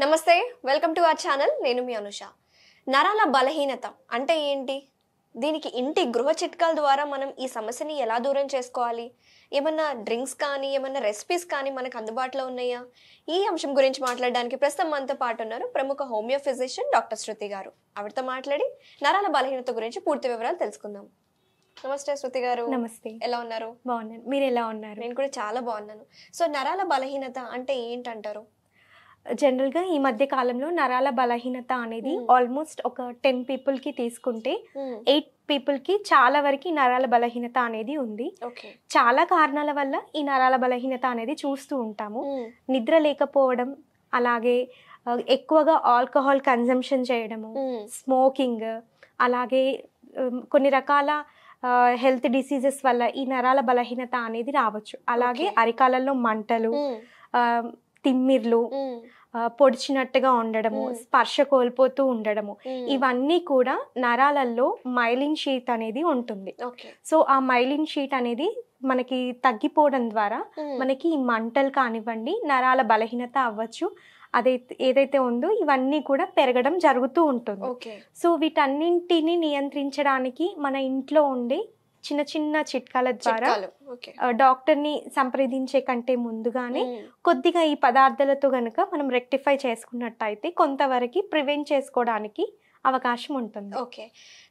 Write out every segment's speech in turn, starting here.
నమస్తే, welcome to our channel. నేను మీ అనుష. నరాల బలహీనత అంటే ఏంటి? దీనికి ఇంటి గృహ చిట్కాల ద్వారా మనం ఈ సమస్యని ఎలా దూరం చేసుకోవాలి? ఏమన్నా డ్రింక్స్ కానీ, ఏమన్నా రెసిపీస్ కానీ మనకు అందుబాటులో ఉన్నాయా? ఈ అంశం గురించి మాట్లాడడానికి ప్రస్తుతం మనతో పాటు ఉన్నారు ప్రముఖ హోమియో ఫిజిషియన్ డాక్టర్ శృతి గారు. ఆవిడతో మాట్లాడి నరాల బలహీనత గురించి పూర్తి వివరాలు తెలుసుకుందాం. నమస్తే శృతి గారు. నమస్తే. ఎలా ఉన్నారు? బాగున్నాను. మీరు ఎలా ఉన్నారు? నేను కూడా చాలా బాగున్నాను. సో నరాల బలహీనత అంటే ఏంటంటారు? జనరల్గా ఈ మధ్య కాలంలో నరాల బలహీనత అనేది ఆల్మోస్ట్ ఒక 10 పీపుల్కి తీసుకుంటే 8 పీపుల్కి చాలా వరకు నరాల బలహీనత అనేది ఉంది. చాలా కారణాల వల్ల ఈ నరాల బలహీనత అనేది చూస్తూ ఉంటాము. నిద్ర లేకపోవడం, అలాగే ఎక్కువగా ఆల్కహాల్ కన్జంప్షన్ చేయడము, స్మోకింగ్, అలాగే కొన్ని రకాల హెల్త్ డిసీజెస్ వల్ల ఈ నరాల బలహీనత అనేది రావచ్చు. అలాగే అరికాలలో మంటలు, తిమ్మిర్లు, పొడిచినట్టుగా ఉండడము, స్పర్శ కోల్పోతూ ఉండడము, ఇవన్నీ కూడా నరాలలో మైలిన్ షీట్ అనేది ఉంటుంది. సో ఆ మైలిన్ షీట్ అనేది మనకి తగ్గిపోవడం ద్వారా మనకి ఈ మంటలు కానివ్వండి, నరాల బలహీనత అవ్వచ్చు, ఏదైతే ఉందో ఇవన్నీ కూడా పెరగడం జరుగుతూ ఉంటుంది. సో వీటన్నింటిని నియంత్రించడానికి మన ఇంట్లో ఉండే చిన్న చిన్న చిట్కాల ద్వారా డాక్టర్ని సంప్రదించే కంటే ముందుగానే కొద్దిగా ఈ పదార్థాలతో గనుక మనం రెక్టిఫై చేసుకున్నట్టయితే కొంతవరకు ప్రివెంట్ చేసుకోవడానికి అవకాశం ఉంటుంది. ఓకే.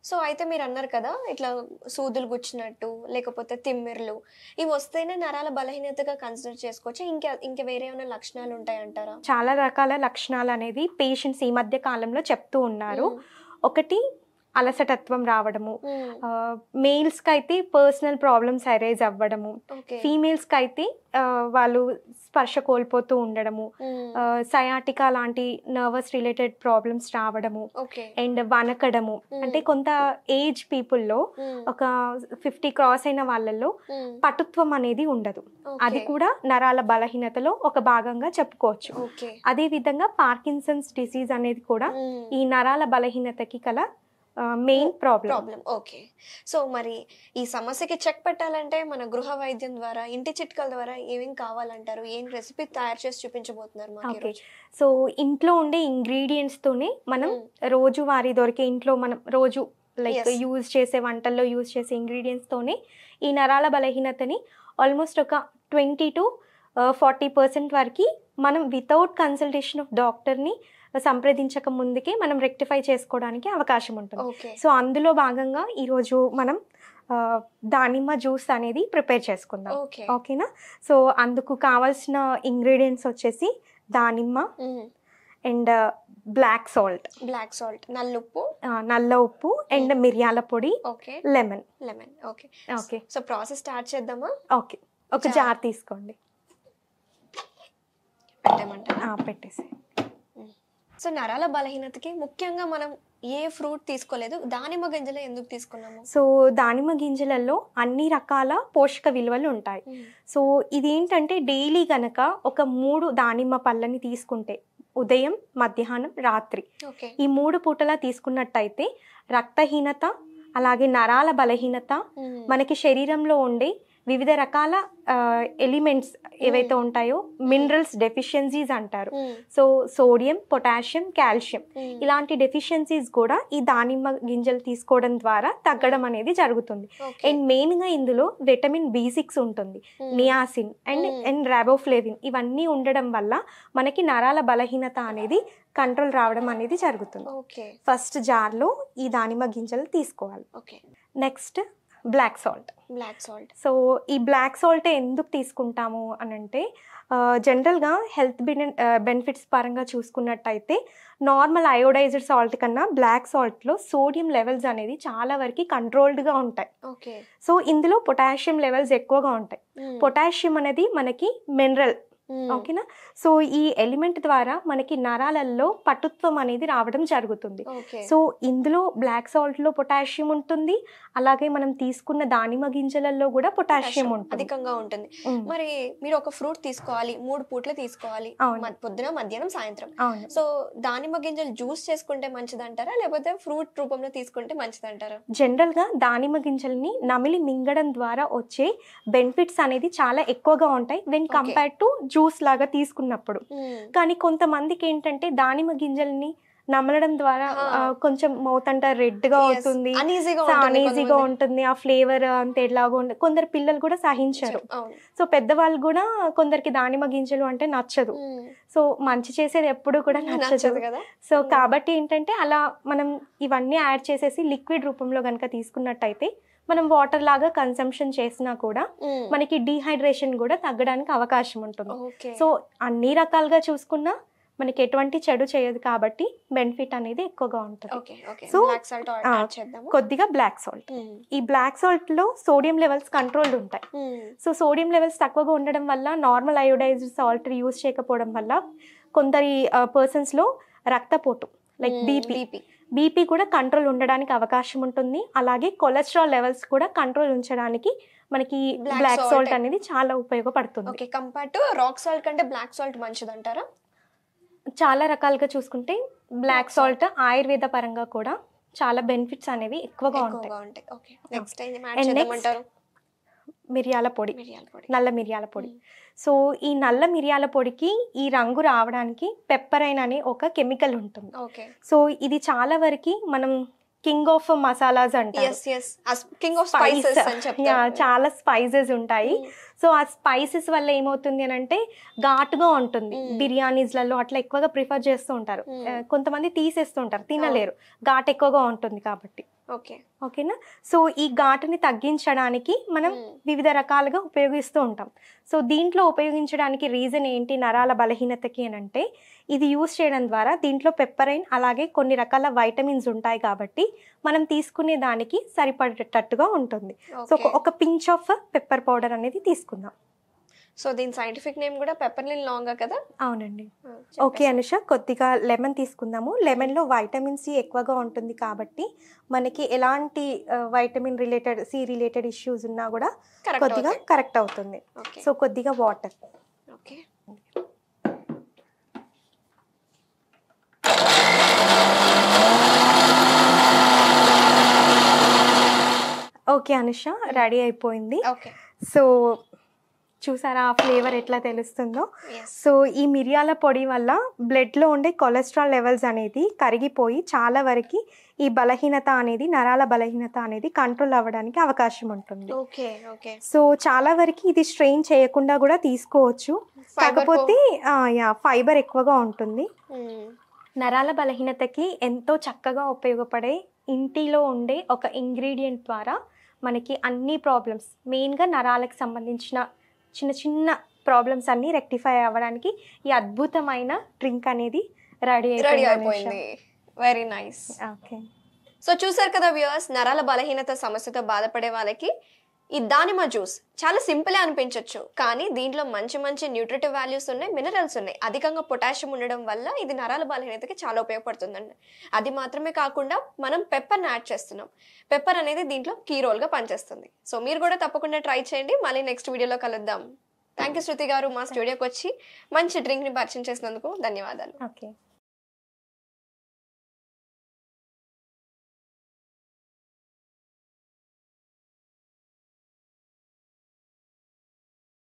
సో అయితే మీరు అన్నారు కదా, ఇట్లా సూదులు గుచ్చినట్టు లేకపోతే తిమ్మిర్లు ఇవి వస్తేనే నరాల బలహీనతగా కన్సిడర్ చేసుకోవచ్చు. ఇంకా వేరే ఏమైనా లక్షణాలు ఉంటాయంటారా? చాలా రకాల లక్షణాలు అనేది పేషెంట్స్ ఈ మధ్య కాలంలో చెప్తూ ఉన్నారు. ఒకటి, అలసటత్వం రావడము, మేల్స్కి అయితే పర్సనల్ ప్రాబ్లమ్స్ అరైజ్ అవ్వడము, ఫీమేల్స్కి అయితే వాళ్ళు స్పర్శ కోల్పోతూ ఉండడము, సయాటికా లాంటి నర్వస్ రిలేటెడ్ ప్రాబ్లమ్స్ రావడము, అండ్ వనకడము. అంటే కొంత ఏజ్ పీపుల్లో ఒక 50 క్రాస్ అయిన వాళ్ళల్లో పటుత్వం అనేది ఉండదు. అది కూడా నరాల బలహీనతలో ఒక భాగంగా చెప్పుకోవచ్చు. అదే విధంగా పార్కిన్సన్స్ డిసీజ్ అనేది కూడా ఈ నరాల బలహీనతకి కల మెయిన్ ప్రాబ్లం. ఓకే. సో మరి ఈ సమస్యకి చెక్ పెట్టాలంటే మన గృహ వైద్యం ద్వారా, ఇంటి చిట్కాల ద్వారా ఏమేం కావాలంటారు? ఏం రెసిపీ తయారు చేసి చూపించబోతున్నారు మాకు? సో ఇంట్లో ఉండే ఇంగ్రీడియంట్స్ తోనే మనం రోజువారీ దొరికే, ఇంట్లో మనం రోజు లైక్ యూజ్ చేసే వంటల్లో యూజ్ చేసే ఇంగ్రీడియంట్స్ తోనే ఈ నరాల బలహీనతని ఆల్మోస్ట్ ఒక 20 to 40% వరకు మనం వితౌట్ కన్సల్టేషన్ ఆఫ్ డాక్టర్ని సంప్రదించక ముందుకే మనం రెక్టిఫై చేసుకోవడానికి అవకాశం ఉంటుంది. సో అందులో భాగంగా ఈరోజు మనం దానిమ్మ జ్యూస్ అనేది ప్రిపేర్ చేసుకుందాం. ఓకేనా? సో అందుకు కావాల్సిన ఇంగ్రీడియంట్స్ వచ్చేసి దానిమ్మ అండ్ బ్లాక్ సాల్ట్, నల్ల ఉప్పు అండ్ మిరియాల పొడి, lemon. Okay. So process start చేద్దామా? ఓకే. ఒక జార్ తీసుకోండి. పెట్టేసి. సో నరాల బలహీనతకి ముఖ్యంగా మనం ఏ ఫ్రూట్ తీసుకోలేదు, దానిమ్మ గింజలు ఎందుకు తీసుకున్నాము? సో దానిమ్మ గింజలలో అన్ని రకాల పోషక విలువలు ఉంటాయి. సో ఇదేంటంటే డైలీ గనక ఒక 3 దానిమ్మ పళ్ళని తీసుకుంటే, ఉదయం, మధ్యాహ్నం, రాత్రి, ఈ 3 పూటలా తీసుకున్నట్టయితే రక్తహీనత, అలాగే నరాల బలహీనత, మనకి శరీరంలో ఉండే వివిధ రకాల ఎలిమెంట్స్ ఏవైతే ఉంటాయో మినరల్స్ డెఫిషియన్సీస్ అంటారు. సో సోడియం, పొటాషియం, కాల్షియం ఇలాంటి డెఫిషియన్సీస్ కూడా ఈ దానిమ్మ గింజలు తీసుకోవడం ద్వారా తగ్గడం అనేది జరుగుతుంది. అండ్ మెయిన్గా ఇందులో విటమిన్ B6 ఉంటుంది, నియాసిన్ అండ్ రాబోఫ్లేవిన్ ఇవన్నీ ఉండడం వల్ల మనకి నరాల బలహీనత అనేది కంట్రోల్ రావడం అనేది జరుగుతుంది. ఫస్ట్ జార్లో ఈ దానిమ్మ గింజలు తీసుకోవాలి. Next black salt. సో ఈ బ్లాక్ సాల్ట్ ఎందుకు తీసుకుంటాము అని అంటే, జనరల్గా హెల్త్ బెనిఫిట్స్ పరంగా చూసుకున్నట్టయితే నార్మల్ అయోడైజ్డ్ సాల్ట్ కన్నా బ్లాక్ సాల్ట్లో సోడియం లెవెల్స్ అనేది చాలా వరకు కంట్రోల్డ్గా ఉంటాయి. సో ఇందులో పొటాషియం లెవెల్స్ ఎక్కువగా ఉంటాయి. పొటాషియం అనేది మనకి మినరల్. ఓకేనా? సో ఈ ఎలిమెంట్ ద్వారా మనకి నరాలలో పటుత్వం అనేది రావడం జరుగుతుంది. సో ఇందులో బ్లాక్ సాల్ట్లో పొటాషియం ఉంటుంది, అలాగే మనం తీసుకున్న దానిమ్మ గింజలలో కూడా పొటాషియం ఉంటుంది. అధికంగా ఉంటుంది. మరి మీరు ఒక ఫ్రూట్ తీసుకోవాలి, 3 పూట్ల తీసుకోవాలి, పొద్దున మధ్యాహ్నం సాయంత్రం. సో దానిమ్మ గింజలు జ్యూస్ చేసుకుంటే మంచిదంటారా, లేకపోతే ఫ్రూట్ రూపంలో తీసుకుంటే మంచిదంటారా? జనరల్ గా దానిమ్మ గింజల్ని నమిలి మింగడం ద్వారా వచ్చే బెనిఫిట్స్ అనేది చాలా ఎక్కువగా ఉంటాయి వెన్ కంపేర్ టు జ్యూస్ లాగా తీసుకున్నప్పుడు. కానీ కొంతమందికి ఏంటంటే దానిమ్మ గింజల్ని నమలడం ద్వారా కొంచెం మౌత్ అంతా రెడ్ గా అవుతుంది, అనీజీగా ఉంటుంది, ఆ ఫ్లేవర్ అంత ఎలాగో ఉంటుంది. కొందరు పిల్లలు కూడా సహించరు. సో పెద్దవాళ్ళు కూడా కొందరికి దానిమ్మ గింజలు అంటే నచ్చదు. సో మంచి చేసేది ఎప్పుడు కూడా నచ్చదు కదా. సో కాబట్టి ఏంటంటే అలా మనం ఇవన్నీ యాడ్ చేసేసి లిక్విడ్ రూపంలో కనుక తీసుకున్నట్టయితే మనం వాటర్ లాగా కన్సంప్షన్ చేసినా కూడా మనకి డీహైడ్రేషన్ కూడా తగ్గడానికి అవకాశం ఉంటుంది. సో అన్ని రకాలుగా చూసుకున్నా మనకి ఎటువంటి చెడు చేయదు కాబట్టి బెనిఫిట్ అనేది ఎక్కువగా ఉంటుంది. సో కొద్దిగా బ్లాక్ సాల్ట్. ఈ బ్లాక్ సాల్ట్ లో సోడియం లెవెల్స్ కంట్రోల్డ్ ఉంటాయి. సో సోడియం లెవెల్స్ తక్కువగా ఉండడం వల్ల నార్మల్ అయోడైజ్డ్ సాల్ట్ యూజ్ చేయకపోవడం వల్ల కొందరి పర్సన్స్ లో రక్తపోటు లైక్ బీపీ కూడా కంట్రోల్ ఉండడానికి అవకాశం ఉంటుంది. అలాగే కొలెస్ట్రాల్ లెవెల్స్ కూడా కంట్రోల్ ఉంచడానికి మనకి బ్లాక్ సాల్ట్ అనేది చాలా ఉపయోగపడుతుంది. కంపేర్ టు రాక్ సాల్ట్ కంటే బ్లాక్ సాల్ట్ మంచిదంటారా? చాలా రకాలుగా చూసుకుంటే బ్లాక్ సాల్ట్ ఆయుర్వేద పరంగా కూడా చాలా బెనిఫిట్స్ అనేవి ఎక్కువగా ఉంటాయి. మిరియాల పొడి, నల్ల మిరియాల పొడి. సో ఈ నల్ల మిరియాల పొడికి ఈ రంగు రావడానికి పెప్పరైన్ అనే ఒక కెమికల్ ఉంటుంది. సో ఇది చాలా వరకు మనం కింగ్ ఆఫ్ మసాలాస్ అంటారు. చాలా స్పైసెస్ ఉంటాయి. సో ఆ స్పైసెస్ వల్ల ఏమవుతుంది అని అంటే ఘాటుగా ఉంటుంది. బిర్యానీస్లలో అట్లా ఎక్కువగా ప్రిఫర్ చేస్తూ ఉంటారు. కొంతమంది తీసేస్తూ ఉంటారు, తినలేరు, ఘాటు ఎక్కువగా ఉంటుంది కాబట్టి. ఓకేనా. సో ఈ ఘాటుని తగ్గించడానికి మనం వివిధ రకాలుగా ఉపయోగిస్తూ ఉంటాం. సో దీంట్లో ఉపయోగించడానికి రీజన్ ఏంటి నరాల బలహీనతకి అని అంటే ఇది యూజ్ చేయడం ద్వారా దీంట్లో పెప్పరైన్ అలాగే కొన్ని రకాల వైటమిన్స్ ఉంటాయి కాబట్టి మనం తీసుకునే దానికి సరిపడేటట్టుగా ఉంటుంది. సో ఒక పించ్ ఆఫ్ పెప్పర్ పౌడర్ అనేది తీసుకుందాం. సో దీని సైంటిఫిక్ నేమ్ కూడా పెప్పర్లిన్ లాంగా కదా? అవునండి. ఓకే అనుష, కొద్దిగా లెమన్ తీసుకుందాము. లెమన్లో వైటమిన్ సి ఎక్కువగా ఉంటుంది కాబట్టి మనకి ఎలాంటి vitamin related C related issues ఉన్నా కూడా కొద్దిగా కరెక్ట్ అవుతుంది. సో కొద్దిగా water. Okay. Okay Anusha, ready అయిపోయింది. సో చూసారా ఆ ఫ్లేవర్ ఎట్లా తెలుస్తుందో. సో ఈ మిరియాల పొడి వల్ల బ్లడ్లో ఉండే కొలెస్ట్రాల్ లెవెల్స్ అనేది కరిగిపోయి చాలా వరకు ఈ బలహీనత అనేది నరాల బలహీనత అనేది కంట్రోల్ అవ్వడానికి అవకాశం ఉంటుంది. సో చాలా వరకు ఇది స్ట్రెయిన్ చేయకుండా కూడా తీసుకోవచ్చు. కాకపోతే ఫైబర్ ఎక్కువగా ఉంటుంది. నరాల బలహీనతకి ఎంతో చక్కగా ఉపయోగపడే ఇంటిలో ఉండే ఒక ఇంగ్రీడియంట్ ద్వారా మనకి అన్ని ప్రాబ్లమ్స్, మెయిన్గా నరాలకు సంబంధించిన చిన్న చిన్న ప్రాబ్లమ్స్ అన్ని రెక్టిఫై అవ్వడానికి ఈ అద్భుతమైన డ్రింక్ అనేది రెడీ అయిపోయింది. Very nice. ఓకే. సో చూసారు కదా వ్యూవర్స్, నరాల బలహీనత సమస్యతో బాధపడే వాళ్ళకి ఈ దానిమ్మ జ్యూస్ చాలా సింపుల్ అనిపించవచ్చు, కానీ దీంట్లో మంచి మంచి న్యూట్రిటివ్ వాల్యూస్ ఉన్నాయి, మినరల్స్ ఉన్నాయి. అధికంగా పొటాషియం ఉండడం వల్ల ఇది నరాల బలహీనతకి చాలా ఉపయోగపడుతుందండి. అది మాత్రమే కాకుండా మనం పెప్పర్ని యాడ్ చేస్తున్నాం. పెప్పర్ అనేది దీంట్లో కీ రోల్గా పనిచేస్తుంది. సో మీరు కూడా తప్పకుండా ట్రై చేయండి. మళ్ళీ నెక్స్ట్ వీడియోలో కలుద్దాం. థ్యాంక్ యూ శృతి గారు, మా స్టూడియోకి వచ్చి మంచి డ్రింక్ని పరిచయం చేసినందుకు ధన్యవాదాలు. ఓకే.